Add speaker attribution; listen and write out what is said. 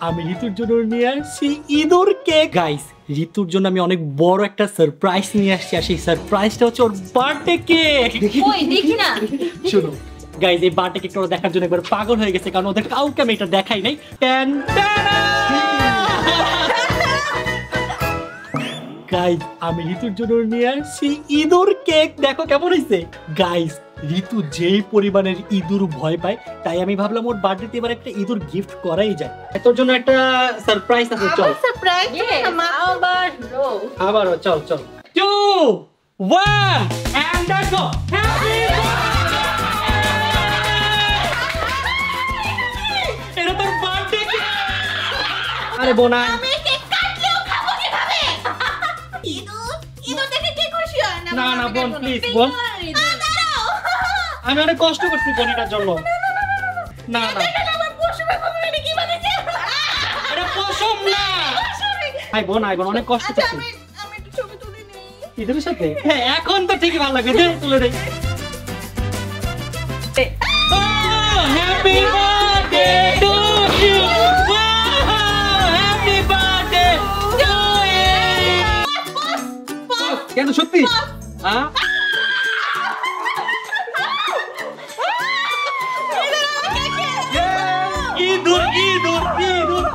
Speaker 1: আমি ঋতুর জন্য নিয়ে আসছি ইঁদুর কেক। গাইস, ঋতুর জন্য আমি অনেক বড় একটা সারপ্রাইজ নিয়ে আসছি, আর সেই সারপ্রাইজটা হচ্ছে ওর বার্থডে কেক।
Speaker 2: ওই দেখি না।
Speaker 1: শুনো গাইস, এই বার্থডে কেকটা ওরা দেখার জন্য একবার পাগল হয়ে গেছে, কারণ ওদের কাউকে আমি এটা দেখাই নাই। গাইস, আমি ঋতুর জন্য নিয়ে আসছি ইঁদুর কেক। দেখো কেমন হয়েছে। গাইস, ঋতু যেই পরিমাণের ইঁদুর ভয় পায়, তাই আমি ভাবলাম ওর বার্থডেতে এবার একটা ইঁদুর গিফট করাই যায়। তোর জন্য একটা সারপ্রাইজ আছে, চল।
Speaker 2: সারপ্রাইজ আবার ব্রো।
Speaker 1: আবারও চল চল। 2 1 এন্ড দেখো হ্যাপি বার্থডে। এটা তোর বার্থডে কেক। আরে বোনা,
Speaker 2: আমি কেক কাটলেও খাবো কিভাবে? ইঁদুর দেখে কে খুশি হয় না?
Speaker 1: না না বোন, প্লিজ বোন, আমি অনেক কষ্ট করছি বোন এটার জন্য। না না,
Speaker 2: আমার পশুমে কমিয়ে কি বানাইছে?
Speaker 1: এটা পশম না। আই বোন, অনেক কষ্ট করছি।
Speaker 2: আমি একটু ছবি তুলে নিই।
Speaker 1: ইঁদুরের সাথে? হ্যাঁ, এখন তো ঠিকই ভালো লাগবে। দে, তুলে দে। Happy birthday to you. Happy birthday to you. কেন সত্যি? হ্যাঁ